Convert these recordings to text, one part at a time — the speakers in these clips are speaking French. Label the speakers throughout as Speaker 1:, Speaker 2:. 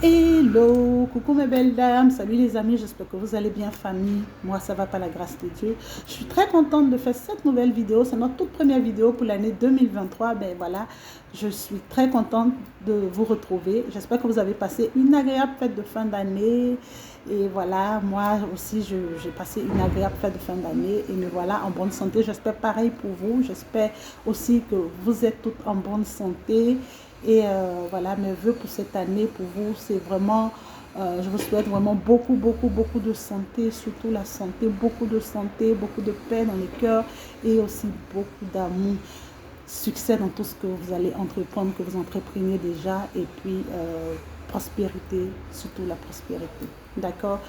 Speaker 1: Hello, coucou mes belles dames, salut les amis, j'espère que vous allez bien famille, moi ça va par la grâce de Dieu. Je suis très contente de faire cette nouvelle vidéo, c'est notre toute première vidéo pour l'année 2023, ben voilà, je suis très contente de vous retrouver, j'espère que vous avez passé une agréable fête de fin d'année et voilà, moi aussi j'ai passé une agréable fête de fin d'année et me voilà en bonne santé, j'espère pareil pour vous, j'espère aussi que vous êtes toutes en bonne santé. Et voilà, mes vœux pour cette année, pour vous, c'est vraiment, je vous souhaite vraiment beaucoup de santé, surtout la santé, beaucoup de paix dans les cœurs et aussi beaucoup d'amour, succès dans tout ce que vous allez entreprendre, que vous entrepreniez déjà, et puis prospérité, surtout la prospérité, d'accord?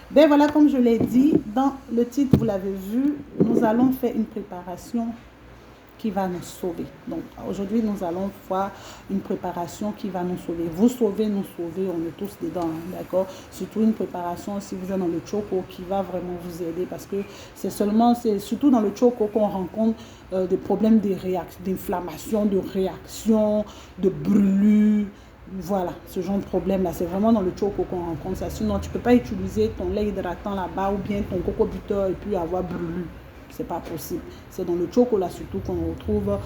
Speaker 1: Ben voilà, comme je l'ai dit, dans le titre, vous l'avez vu, nous allons faire une préparation qui va nous sauver. Donc aujourd'hui, nous allons voir une préparation qui va nous sauver. Vous sauvez, nous sauver, on est tous dedans, d'accord? Surtout une préparation, si vous êtes dans le choco, qui va vraiment vous aider parce que c'est surtout dans le choco qu'on rencontre des problèmes d'inflammation, de réaction, de brûlure. Voilà, ce genre de problème-là, c'est vraiment dans le choco qu'on rencontre ça. Sinon, tu ne peux pas utiliser ton lait hydratant là-bas ou bien ton coco butter et puis avoir brûlure. C'est pas possible. C'est dans le chocolat surtout qu'on retrouve,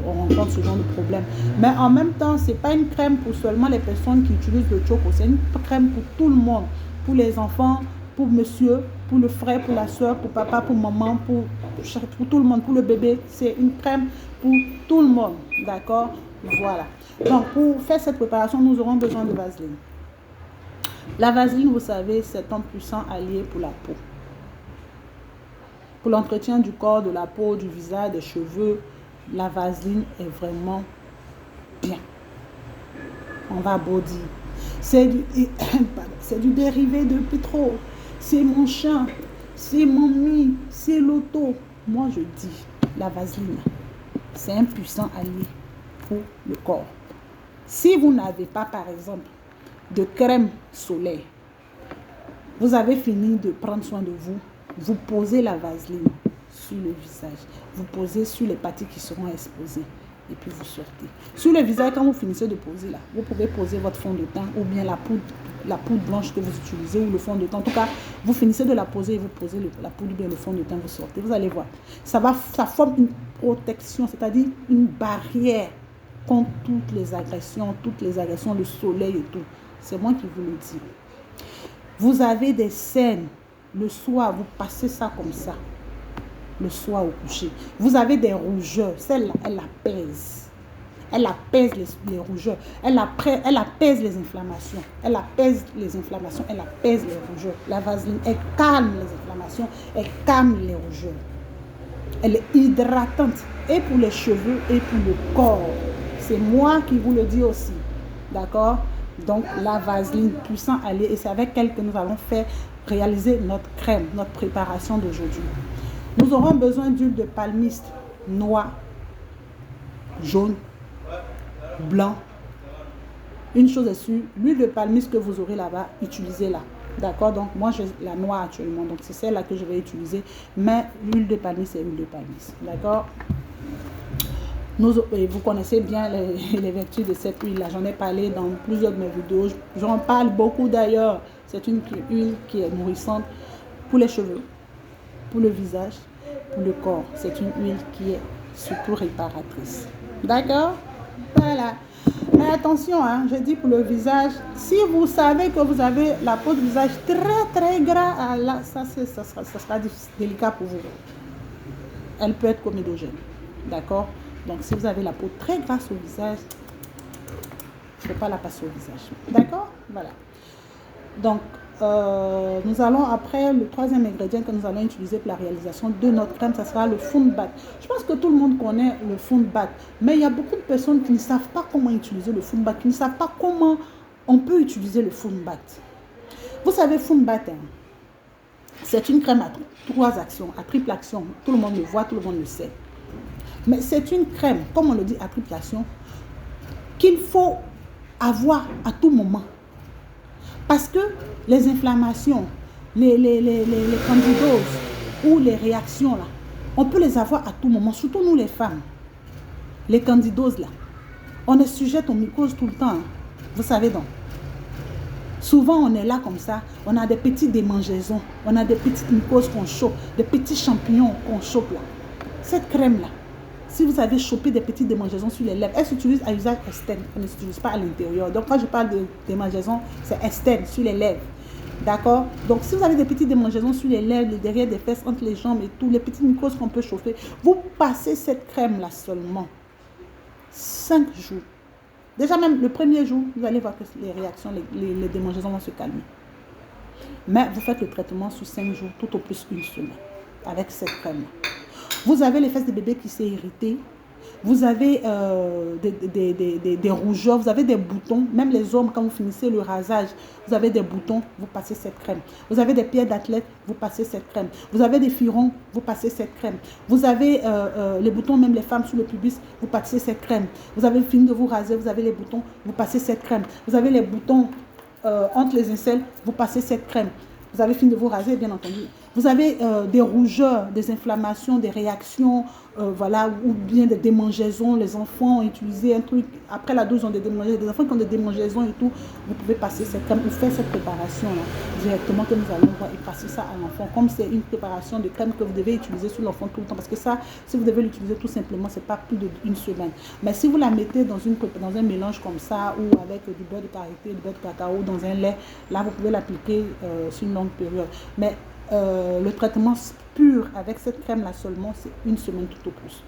Speaker 1: on rencontre ce genre de problème. Mais en même temps, c'est pas une crème pour seulement les personnes qui utilisent le choco. C'est une crème pour tout le monde. Pour les enfants, pour monsieur, pour le frère, pour la soeur, pour papa, pour maman, pour tout le monde, pour le bébé. C'est une crème pour tout le monde. D'accord? Voilà. Donc, pour faire cette préparation, nous aurons besoin de vaseline. La vaseline, vous savez, c'est un puissant allié pour la peau. Pour l'entretien du corps, de la peau, du visage, des cheveux, la vaseline est vraiment bien. On va body. C'est du dérivé de pétrole. C'est mon chien. C'est mon mi. C'est l'auto. Moi, je dis, la vaseline, c'est un puissant allié pour le corps. Si vous n'avez pas, par exemple, de crème solaire, vous avez fini de prendre soin de vous, vous posez la vaseline sur le visage. Vous posez sur les parties qui seront exposées. Et puis vous sortez. Sur le visage, quand vous finissez de poser là, vous pouvez poser votre fond de teint ou bien la poudre blanche que vous utilisez ou le fond de teint. En tout cas, vous finissez de la poser et vous posez la poudre ou bien le fond de teint, vous sortez. Vous allez voir. Ça forme une protection, c'est-à-dire une barrière contre toutes les agressions, le soleil et tout. C'est moi qui vous le dis. Vous avez des scènes. Le soir, vous passez ça comme ça. Le soir au coucher. Vous avez des rougeurs. Celle-là, elle apaise. Elle apaise les rougeurs. Elle apaise les inflammations. Elle apaise les inflammations. Elle apaise les rougeurs. La vaseline, elle calme les inflammations. Elle calme les rougeurs. Elle est hydratante. Et pour les cheveux et pour le corps. C'est moi qui vous le dis aussi. D'accord? Donc, la vaseline, puissant allié. Et c'est avec elle que nous allons réaliser notre crème, notre préparation d'aujourd'hui. Nous aurons besoin d'huile de palmiste noire, jaune, blanc. Une chose est sûre, l'huile de palmiste que vous aurez là-bas, utilisez-la. D'accord? Donc, moi, j'ai la noire actuellement. Donc, c'est celle-là que je vais utiliser. Mais l'huile de palmiste, c'est l'huile de palmiste. D'accord? Vous connaissez bien les vertus de cette huile-là. J'en ai parlé dans plusieurs de mes vidéos. J'en parle beaucoup d'ailleurs. C'est une huile qui est nourrissante pour les cheveux, pour le visage, pour le corps. C'est une huile qui est surtout réparatrice. D'accord? Voilà. Mais attention, hein, je dis pour le visage, si vous savez que vous avez la peau de visage très gras, là, ça sera délicat pour vous. Elle peut être comédogène. D'accord? Donc, si vous avez la peau très grasse au visage, il ne faut pas la passer au visage. D'accord? Voilà. Donc, nous allons après, le troisième ingrédient que nous allons utiliser pour la réalisation de notre crème, ça sera le fond bath. Je pense que tout le monde connaît le fond bath, mais il y a beaucoup de personnes qui ne savent pas comment utiliser le fond bath, qui ne savent pas comment on peut utiliser le fond bath. Vous savez, fond bath, hein, c'est une crème à 3 actions, à triple action. Tout le monde le voit, tout le monde le sait. Mais c'est une crème, comme on le dit, à triple action, qu'il faut avoir à tout moment. Parce que les inflammations, les candidoses ou les réactions, là, on peut les avoir à tout moment, surtout nous les femmes. Les candidoses, là, on est sujette aux mycoses tout le temps. Hein. Vous savez donc. Souvent, on est là comme ça, on a des petites démangeaisons, on a des petites mycoses qu'on chope, des petits champignons qu'on chope là. Cette crème-là, si vous avez chopé des petites démangeaisons sur les lèvres, elle s'utilise à usage externe, elle ne s'utilise pas à l'intérieur. Donc, quand je parle de démangeaisons, c'est externe, sur les lèvres. D'accord? Donc, si vous avez des petites démangeaisons sur les lèvres, derrière des fesses, entre les jambes et tout, les petites mycoses qu'on peut chauffer, vous passez cette crème-là seulement 5 jours. Déjà même le premier jour, vous allez voir que les réactions, les démangeaisons vont se calmer. Mais vous faites le traitement sur 5 jours, tout au plus une semaine, avec cette crème-là. Vous avez les fesses de bébé qui s'est irritées. Vous avez des rougeurs, vous avez des boutons. Même les hommes, quand vous finissez le rasage, vous avez des boutons, vous passez cette crème. Vous avez des pieds d'athlète, vous passez cette crème. Vous avez des firons, vous passez cette crème. Vous avez les boutons, même les femmes sous le pubis, vous passez cette crème. Vous avez fini de vous raser, vous avez les boutons, vous passez cette crème. Vous avez les boutons entre les aisselles, vous passez cette crème. Vous avez fini de vous raser, bien entendu. Vous avez des rougeurs, des inflammations, des réactions, voilà, ou bien des démangeaisons. Les enfants ont utilisé un truc, après la dose, ont des démangeaisons. Des enfants qui ont des démangeaisons et tout, vous pouvez passer cette crème ou faire cette préparation-là directement que nous allons voir et passer ça à l'enfant. Comme c'est une préparation de crème que vous devez utiliser sur l'enfant tout le temps. Parce que ça, si vous devez l'utiliser tout simplement, c'est pas plus d'une semaine. Mais si vous la mettez dans un mélange comme ça, ou avec du beurre de karité, du beurre de cacao, dans un lait, là, vous pouvez l'appliquer sur une longue période. Mais le traitement pur avec cette crème-là seulement, c'est une semaine tout au plus.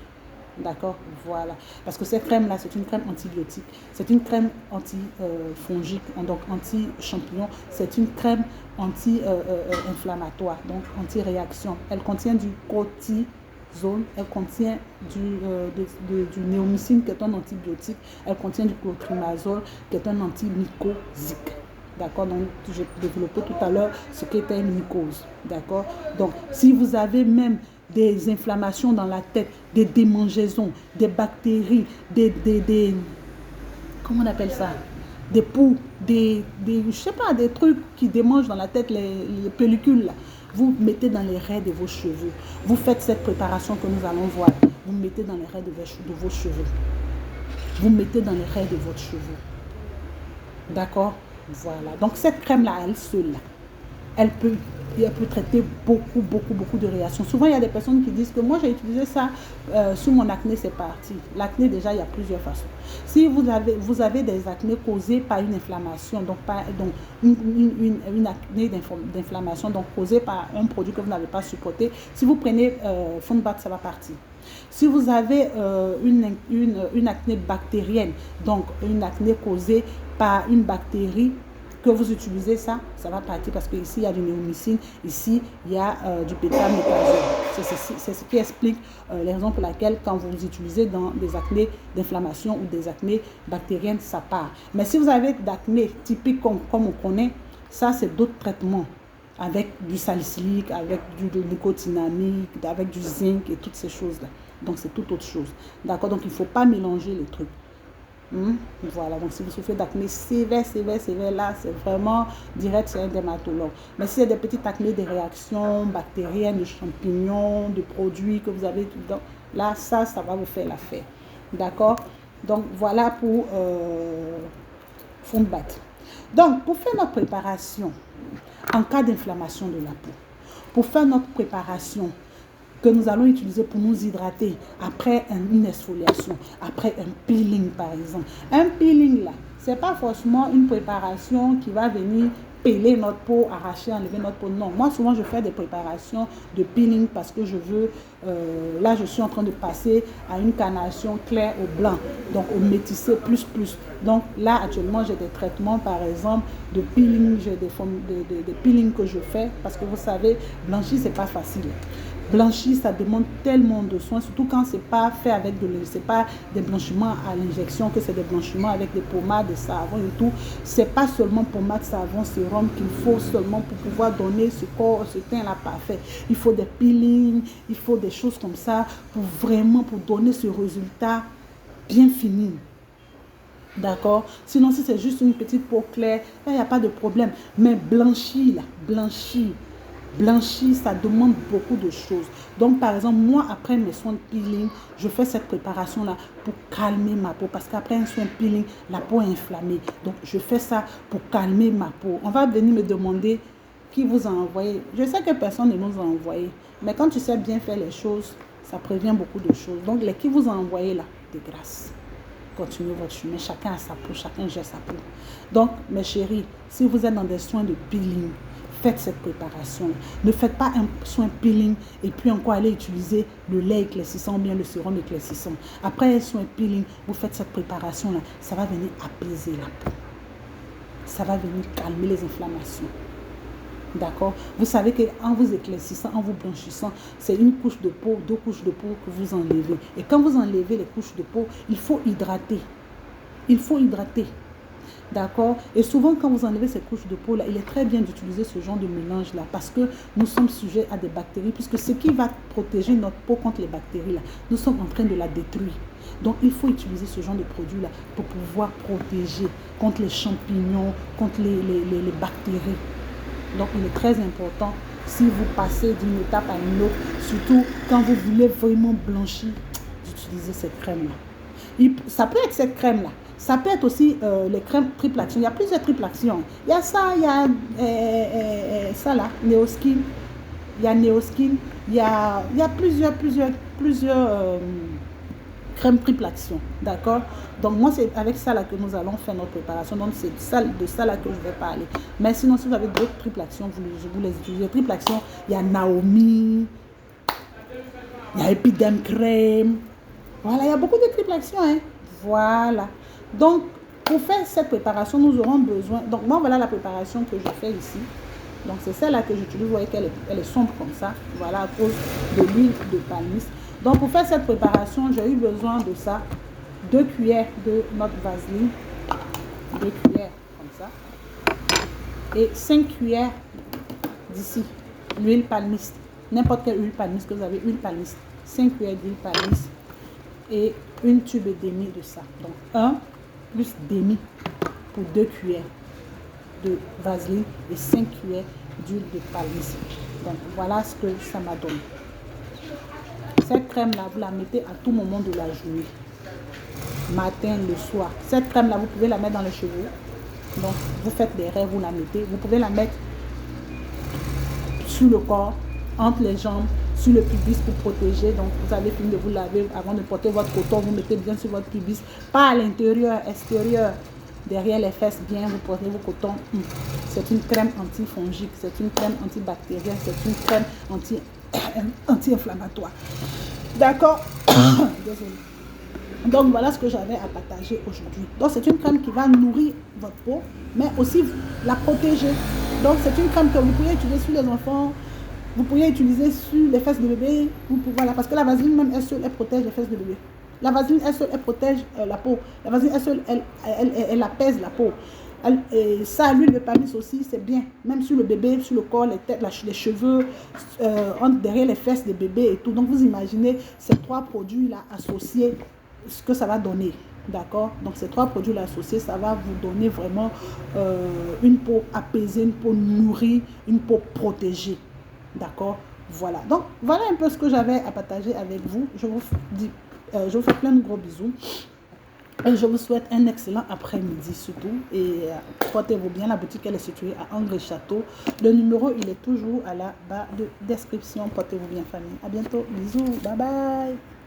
Speaker 1: D'accord? Voilà. Parce que cette crème-là, c'est une crème antibiotique. C'est une crème anti-fongique, donc anti-champignon. C'est une crème anti-inflammatoire, donc anti-réaction. Elle contient du cortisone, elle contient du néomycine, qui est un antibiotique. Elle contient du clotrimazole, qui est un antimycosique. D'accord, donc j'ai développé tout à l'heure ce qu'était une mycose. D'accord, donc si vous avez même des inflammations dans la tête, des démangeaisons, des bactéries, comment on appelle ça, des poux, je sais pas, des trucs qui démangent dans la tête, les pellicules là. Vous mettez dans les raies de vos cheveux. Vous faites cette préparation que nous allons voir. Vous mettez dans les raies de vos cheveux. Vous mettez dans les raies de votre cheveux. D'accord? Voilà. Donc cette crème-là, elle seule, là, elle peut traiter beaucoup de réactions. Souvent, il y a des personnes qui disent que moi, j'ai utilisé ça sous mon acné, c'est parti. L'acné, déjà, il y a plusieurs façons. Si vous avez des acnés causés par une inflammation, donc une acné d'inflammation, donc causée par un produit que vous n'avez pas supporté, si vous prenez fond de bac, ça va partir. Si vous avez une acné bactérienne, donc une acné causée par une bactérie que vous utilisez, ça va partir parce que ici il y a du néomycine, ici il y a du bêta-méthazole. C'est ce qui explique les raisons pour lesquelles quand vous utilisez dans des acnés d'inflammation ou des acnés bactériennes, ça part. Mais si vous avez d'acné typique comme on connaît, ça c'est d'autres traitements avec du salicylique, avec du nicotinamide, avec du zinc et toutes ces choses-là. Donc c'est toute autre chose. D'accord? Donc il ne faut pas mélanger les trucs. Voilà, donc si vous souffrez d'acné sévère, là, c'est vraiment direct chez un dermatologue. Mais s'il y a des petites acné, des réactions bactériennes, de champignons, de produits que vous avez tout dedans, là, ça va vous faire l'affaire. D'accord? Donc voilà pour fond de bac. Donc pour faire notre préparation en cas d'inflammation de la peau, pour faire notre préparation que nous allons utiliser pour nous hydrater après une exfoliation, après un peeling par exemple. Un peeling là, ce n'est pas forcément une préparation qui va venir peeler notre peau, arracher, enlever notre peau. Non, moi souvent je fais des préparations de peeling parce que je veux, là je suis en train de passer à une carnation claire au blanc, donc au métissé plus. Donc là actuellement j'ai des traitements par exemple de peeling, j'ai des formes de peeling que je fais parce que vous savez, blanchir c'est pas facile. Blanchir, ça demande tellement de soins, surtout quand c'est pas fait avec c'est pas des blanchiments à l'injection, que c'est des blanchiments avec des pommades, des savons et tout. C'est pas seulement pommade, savon, sérum qu'il faut seulement pour pouvoir donner ce corps, ce teint là parfait. Il faut des peelings, il faut des choses comme ça pour donner ce résultat bien fini. D'accord? Sinon, si c'est juste une petite peau claire, il n'y a pas de problème. Mais blanchir, blanchir, ça demande beaucoup de choses. Donc, par exemple, moi, après mes soins de peeling, je fais cette préparation-là pour calmer ma peau. Parce qu'après un soin de peeling, la peau est inflammée. Donc, je fais ça pour calmer ma peau. On va venir me demander qui vous a envoyé. Je sais que personne ne nous a envoyé. Mais quand tu sais bien faire les choses, ça prévient beaucoup de choses. Donc, les qui vous a envoyé là, de grâce. Continuez votre chemin. Chacun a sa peau, chacun gère sa peau. Donc, mes chéris, si vous êtes dans des soins de peeling, faites cette préparation. Ne faites pas un soin peeling et puis encore aller utiliser le lait éclaircissant ou bien le sérum éclaircissant. Après un soin peeling, vous faites cette préparation-là. Ça va venir apaiser la peau. Ça va venir calmer les inflammations. D'accord? Vous savez qu'en vous éclaircissant, en vous blanchissant, c'est une couche de peau, 2 couches de peau que vous enlevez. Et quand vous enlevez les couches de peau, il faut hydrater. Il faut hydrater. D'accord? Et souvent, quand vous enlevez ces couches de peau-là, il est très bien d'utiliser ce genre de mélange-là parce que nous sommes sujets à des bactéries, puisque ce qui va protéger notre peau contre les bactéries-là, nous sommes en train de la détruire. Donc, il faut utiliser ce genre de produit-là pour pouvoir protéger contre les champignons, contre les bactéries. Donc, il est très important, si vous passez d'une étape à une autre, surtout quand vous voulez vraiment blanchir, d'utiliser cette crème-là. Ça peut être cette crème-là. Ça peut être aussi les crèmes triple action. Il y a plusieurs triple actions. Il y a ça, il y a ça là, Neoskin. Il y a Neoskin. Il y a plusieurs crèmes triple action. D'accord? Donc, moi, c'est avec ça là que nous allons faire notre préparation. Donc, c'est de ça là que je vais parler. Mais sinon, si vous avez d'autres triple actions, vous les utilisez. Triple action, il y a Naomi. Il y a Epiderm Crème. Voilà, il y a beaucoup de triple actions. Hein? Voilà. Donc, pour faire cette préparation, nous aurons besoin... Donc, moi, voilà la préparation que je fais ici. Donc, c'est celle-là que j'utilise. Vous voyez qu'elle est sombre comme ça. Voilà, à cause de l'huile de palmiste. Donc, pour faire cette préparation, j'ai eu besoin de ça. 2 cuillères de notre vaseline. 2 cuillères comme ça. Et 5 cuillères d'ici. L'huile palmiste. N'importe quelle huile palmiste que vous avez. Huile palmiste. 5 cuillères d'huile palmiste. Et une tube et demi de ça. Donc, 1 plus demi pour 2 cuillères de vaseline et 5 cuillères d'huile de palmiste. Donc, voilà ce que ça m'a donné. Cette crème-là, vous la mettez à tout moment de la journée. Matin, le soir. Cette crème-là, vous pouvez la mettre dans les cheveux. Donc, vous faites des raies, vous la mettez. Vous pouvez la mettre sur le corps, entre les jambes, sur le pubis pour protéger. Donc, vous avez fini de vous laver avant de porter votre coton. Vous mettez bien sur votre pubis. Pas à l'intérieur, extérieur. Derrière les fesses, bien, vous portez vos cotons. C'est une crème antifongique. C'est une crème antibactérienne. C'est une crème anti-inflammatoire. D'accord? Désolée. Donc, voilà ce que j'avais à partager aujourd'hui. Donc, c'est une crème qui va nourrir votre peau, mais aussi la protéger. Donc, c'est une crème que vous pouvez utiliser sur les enfants. Vous pouvez utiliser sur les fesses de bébé. Voilà, parce que la vaseline, même elle seule, elle protège les fesses de bébé. La vaseline, elle seule, elle protège la peau. La vaseline, elle seule, elle apaise la peau. Et ça, l'huile de palmiste aussi, c'est bien. Même sur le bébé, sur le corps, les têtes, les cheveux, derrière les fesses des bébés et tout. Donc, vous imaginez ces 3 produits-là associés, ce que ça va donner. D'accord? Donc, ces 3 produits-là associés, ça va vous donner vraiment une peau apaisée, une peau nourrie, une peau protégée. D'accord? Voilà. Donc, voilà un peu ce que j'avais à partager avec vous. Je vous fais plein de gros bisous. Et je vous souhaite un excellent après-midi surtout. Et portez-vous bien. La boutique, elle est située à Angré-Château. Le numéro, il est toujours à la barre de description. Portez-vous bien, famille. À bientôt. Bisous. Bye bye.